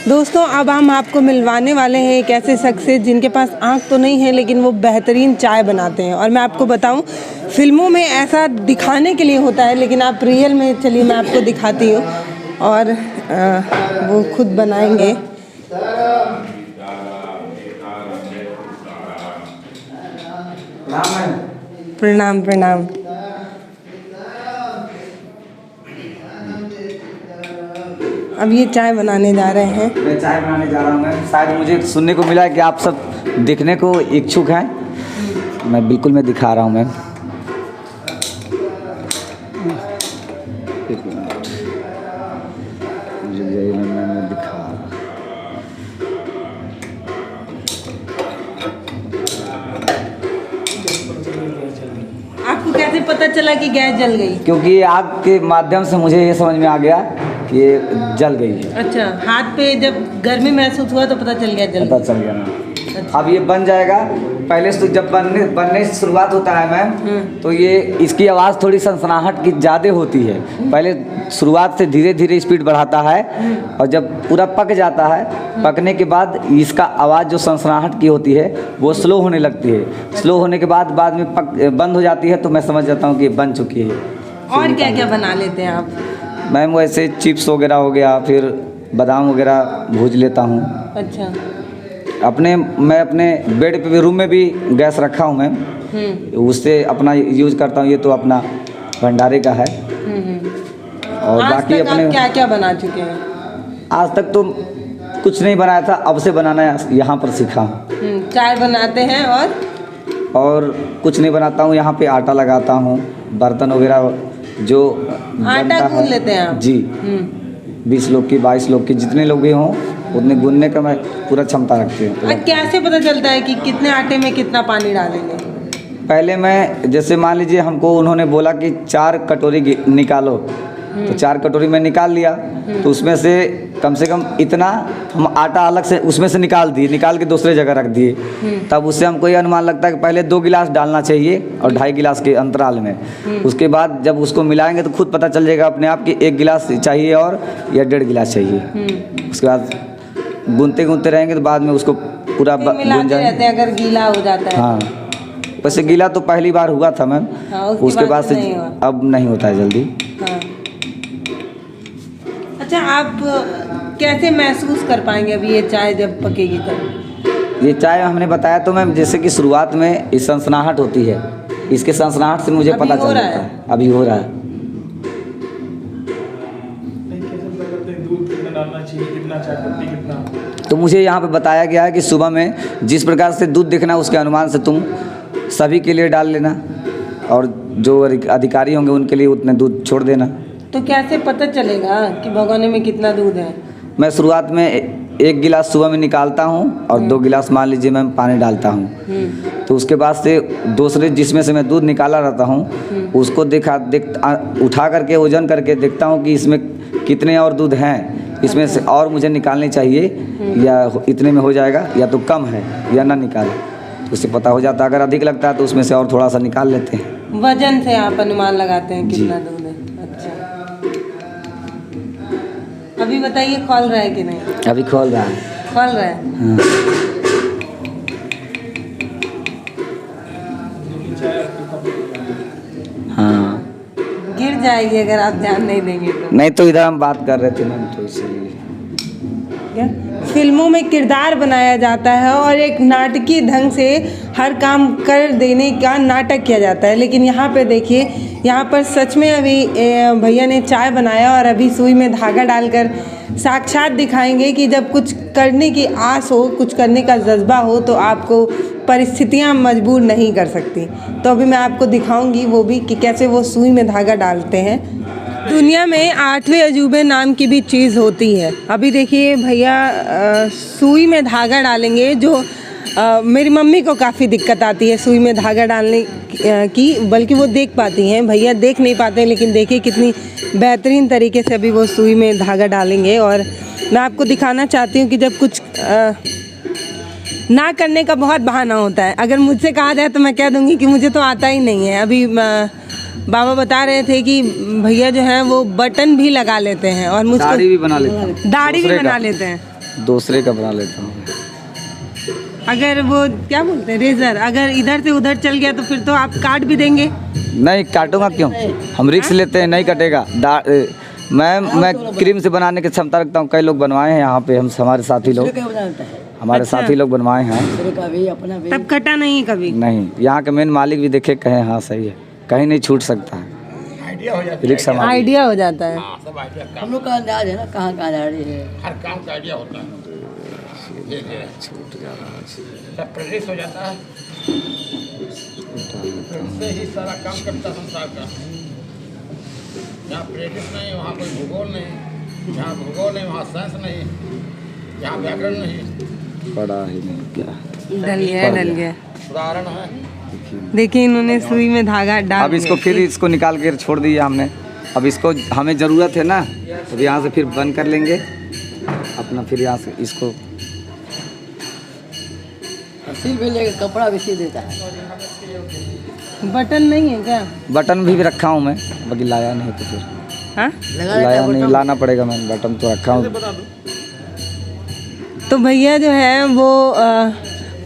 दोस्तों अब हम आपको मिलवाने वाले हैं एक ऐसे शख्स से जिनके पास आँख तो नहीं है लेकिन वो बेहतरीन चाय बनाते हैं। और मैं आपको बताऊं, फिल्मों में ऐसा दिखाने के लिए होता है लेकिन आप रियल में चलिए मैं आपको दिखाती हूँ और वो खुद बनाएंगे। प्रणाम प्रणाम। अब ये चाय बनाने जा रहे हैं। मैं चाय बनाने जा रहा हूँ। मैं शायद मुझे सुनने को मिला है कि आप सब देखने को इच्छुक हैं। मैं बिल्कुल मैं दिखा रहा हूँ मैम। एक मिनट मुझे मैं दिखा। आपको कैसे पता चला कि गैस जल गई? क्योंकि आग के माध्यम से मुझे ये समझ में आ गया कि ये जल गई है। अच्छा, हाथ पे जब गर्मी महसूस हुआ तो पता चल गया जल पता चल गया ना। अच्छा। अब ये बन जाएगा। पहले से जब बनने से शुरुआत होता है मैम, तो ये इसकी आवाज़ थोड़ी सनसनाहट की ज़्यादा होती है। पहले शुरुआत से धीरे धीरे स्पीड बढ़ाता है और जब पूरा पक जाता है, पकने के बाद इसका आवाज़ जो सनसनाहट की होती है वो स्लो होने लगती है। स्लो होने के बाद में बंद हो जाती है, तो मैं समझ जाता हूँ कि ये बन चुकी है। और क्या क्या बना लेते हैं आप? मैम वैसे चिप्स वगैरह हो गया, फिर बादाम वगैरह भूज लेता हूँ। अच्छा। मैं अपने बेड पे भी, रूम में भी गैस रखा हूँ मैम, उससे अपना यूज करता हूँ। ये तो अपना भंडारे का है। और आज बाकी तक अपने आप क्या क्या बना चुके हैं? आज तक तो कुछ नहीं बनाया था, अब से बनाना यहाँ पर सीखा हूँ। चाय बनाते हैं और कुछ नहीं बनाता हूँ। यहाँ पे आटा लगाता हूँ, बर्तन वगैरह जो आटा गूंद लेते हैं आप? जी। 20 लोग की, 22 लोग की, जितने लोग भी हों उतने गूंदने का मैं पूरा क्षमता रखती हूँ। कैसे पता चलता है कि कितने आटे में कितना पानी डालेंगे? पहले मैं, जैसे मान लीजिए हमको उन्होंने बोला कि 4 कटोरी निकालो, तो 4 कटोरी में निकाल लिया, तो उसमें से कम इतना हम आटा अलग से उसमें से निकाल के दूसरे जगह रख दिए। तब उससे हमको ये अनुमान लगता है कि पहले 2 गिलास डालना चाहिए और 2.5 गिलास के अंतराल में। उसके बाद जब उसको मिलाएंगे तो खुद पता चल जाएगा अपने आप कि 1 गिलास चाहिए और या 1.5 गिलास चाहिए। उसके बाद गूंथते रहेंगे तो बाद में उसको पूरा मिलाते रहते हैं अगर गीला हो जाता है। हाँ, वैसे गीला तो पहली बार हुआ था मैम। हाँ, उसके बाद से अब नहीं होता है जल्दी। हाँ। अच्छा, आप कैसे महसूस कर पाएंगे अभी ये चाय जब पकेगी तब? ये चाय हमने बताया तो मैम, जैसे कि शुरुआत में इस सनसनाहट होती है, इसके सनसनाहट से मुझे पता चल जाता है अभी हो रहा है। तो मुझे यहाँ पे बताया गया है कि सुबह में जिस प्रकार से दूध देखना उसके अनुमान से तुम सभी के लिए डाल लेना और जो अधिकारी होंगे उनके लिए उतने दूध छोड़ देना। तो कैसे पता चलेगा कि भगोने में कितना दूध है? मैं शुरुआत में 1 गिलास सुबह में निकालता हूँ और 2 गिलास मान लीजिए मैं पानी डालता हूँ। तो उसके बाद से दूसरे जिसमें से मैं दूध निकाला रहता हूँ उसको उठा करके वजन करके देखता हूँ कि इसमें कितने और दूध हैं, इसमें से और मुझे निकालनी चाहिए या इतने में हो जाएगा या तो कम है या ना निकाले, तो उससे पता हो जाता है। अगर अधिक लगता है तो उसमें से और थोड़ा सा निकाल लेते हैं। वजन से आप अनुमान लगाते हैं कितना दूध है? अच्छा, अभी बताइए खोल रहा है कि नहीं? अभी खोल रहा है। खोल रहा है। हाँ। गिर जाएगी अगर आप ध्यान नहीं देंगे तो। नहीं तो इधर हम बात कर रहे थे मैम, तो इसलिए। फिल्मों में किरदार बनाया जाता है और एक नाटकीय ढंग से हर काम कर देने का नाटक किया जाता है, लेकिन यहाँ पे देखिए, यहाँ पर सच में अभी भैया ने चाय बनाया और अभी सुई में धागा डालकर साक्षात दिखाएंगे कि जब कुछ करने की आस हो, कुछ करने का जज्बा हो तो आपको परिस्थितियाँ मजबूर नहीं कर सकती। तो अभी मैं आपको दिखाऊंगी वो भी कि कैसे वो सुई में धागा डालते हैं। दुनिया में 8वें अजूबे नाम की भी चीज़ होती है। अभी देखिए भैया सुई में धागा डालेंगे, जो मेरी मम्मी को काफ़ी दिक्कत आती है सुई में धागा डालने की, बल्कि वो देख पाती हैं, भैया देख नहीं पाते हैं, लेकिन देखिए कितनी बेहतरीन तरीके से अभी वो सुई में धागा डालेंगे। और मैं आपको दिखाना चाहती हूँ कि जब कुछ ना करने का बहुत बहाना होता है। अगर मुझसे कहा जाए तो मैं कह दूँगी कि मुझे तो आता ही नहीं है। अभी बाबा बता रहे थे कि भैया जो हैं वो बटन भी लगा लेते हैं और मुझको दाढ़ी भी बना लेते हैं। दूसरे का बना लेता हूँ। अगर वो क्या बोलते हैं रेजर, अगर इधर से उधर चल गया तो फिर तो आप काट भी देंगे। नहीं काटूंगा क्यों, हम रिस्क लेते हैं, नहीं कटेगा। मैं क्रीम से बनाने की क्षमता रखता हूँ। कई लोग बनवाए हैं यहाँ पे, हम हमारे साथी लोग साथी लोग बनवाए हैं। तब कटा नहीं कभी? नहीं, यहाँ के मेन मालिक भी देखे कहे हाँ सही है, कहीं नहीं छूट सकता है। आइडिया हो जाता है। हम लोग का अंदाज है ना कहाँ कहाँ जा रही है, हर काम का आइडिया होता है, छूट जा रहा है। सब प्रैक्टिस हो जाता है, उससे ही सारा काम करता संसार का। जहाँ प्रैक्टिस नहीं वहाँ कोई भूगोल नहीं, जहाँ भूगोल नहीं वहाँ साइंस नहीं, जहाँ व्याकरण नहीं, पढ़ा ही नहीं क्या। डल गया। उदाहरण है। देखिए इन्होंने सुई में धागा डाल अब इसको फिर इसको निकाल कर छोड़ दिया हमने। अब इसको हमें ज़रूरत है ना, तो यहाँ से फिर बंद कर लेंगे अपना। फिर यहाँ से इसको सिल भी लेकर कपड़ा भी सी देता है। बटन नहीं है क्या? बटन भी रखा हूँ मैं, बाकी लाया नहीं तो फिर हाँ? लाया नहीं, लाना पड़ेगा। मैं बटन तो रखा हूँ। तो भैया जो है वो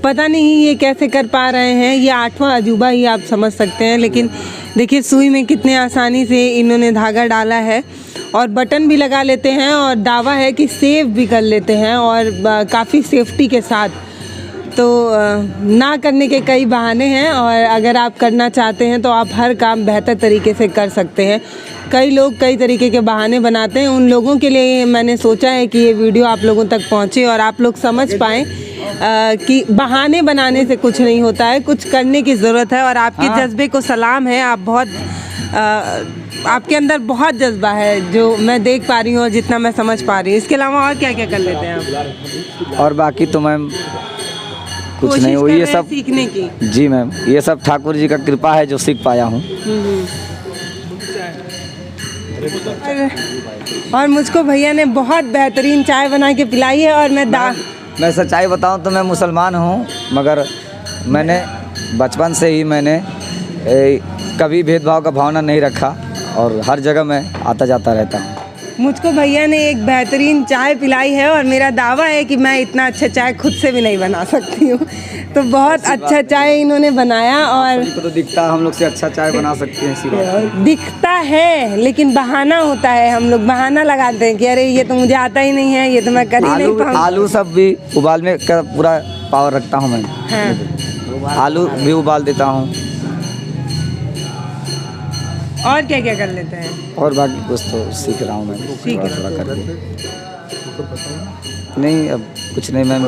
पता नहीं ये कैसे कर पा रहे हैं, ये 8वां अजूबा ही आप समझ सकते हैं। लेकिन देखिए सुई में कितने आसानी से इन्होंने धागा डाला है और बटन भी लगा लेते हैं और दावा है कि सेव भी कर लेते हैं और काफ़ी सेफ्टी के साथ। तो ना करने के कई बहाने हैं और अगर आप करना चाहते हैं तो आप हर काम बेहतर तरीके से कर सकते हैं। कई लोग कई तरीके के बहाने बनाते हैं, उन लोगों के लिए मैंने सोचा है कि ये वीडियो आप लोगों तक पहुंचे और आप लोग समझ पाएँ कि बहाने बनाने से कुछ नहीं होता है, कुछ करने की ज़रूरत है। और आपके जज्बे को सलाम है, आप बहुत आपके अंदर बहुत जज्बा है जो मैं देख पा रही हूँ और जितना मैं समझ पा रही हूँ। इसके अलावा और क्या क्या कर लेते हैं आप? और बाकी तो मैम कुछ कोशिश नहीं, वो कर ये रहे हैं सब सीखने की। जी मैम, ये सब ठाकुर जी का कृपा है जो सीख पाया हूँ। और मुझको भैया ने बहुत बेहतरीन चाय बना के पिलाई है और मैं सच्चाई बताऊं तो मैं मुसलमान हूं, मगर मैंने बचपन से ही मैंने कभी भेदभाव का भावना नहीं रखा और हर जगह मैं आता जाता रहता हूं। मुझको भैया ने एक बेहतरीन चाय पिलाई है और मेरा दावा है कि मैं इतना अच्छा चाय खुद से भी नहीं बना सकती हूँ। तो बहुत अच्छा चाय इन्होंने बनाया और तो दिखता है हम लोग से अच्छा चाय बना सकते हैं, इसी बात दिखता है, लेकिन बहाना होता है। हम लोग बहाना लगाते हैं कि अरे ये तो मुझे आता ही नहीं है, ये तो मैं कर ही नहीं पाऊँ। आलू सब भी उबालने का पूरा पावर रखता हूँ मैं। हाँ। आलू भी उबाल देता हूँ। और क्या क्या कर लेते हैं? और बाकी कुछ तो सीख रहा हूँ मैं, थोड़ा थोड़ा करके। नहीं अब कुछ नहीं मैम।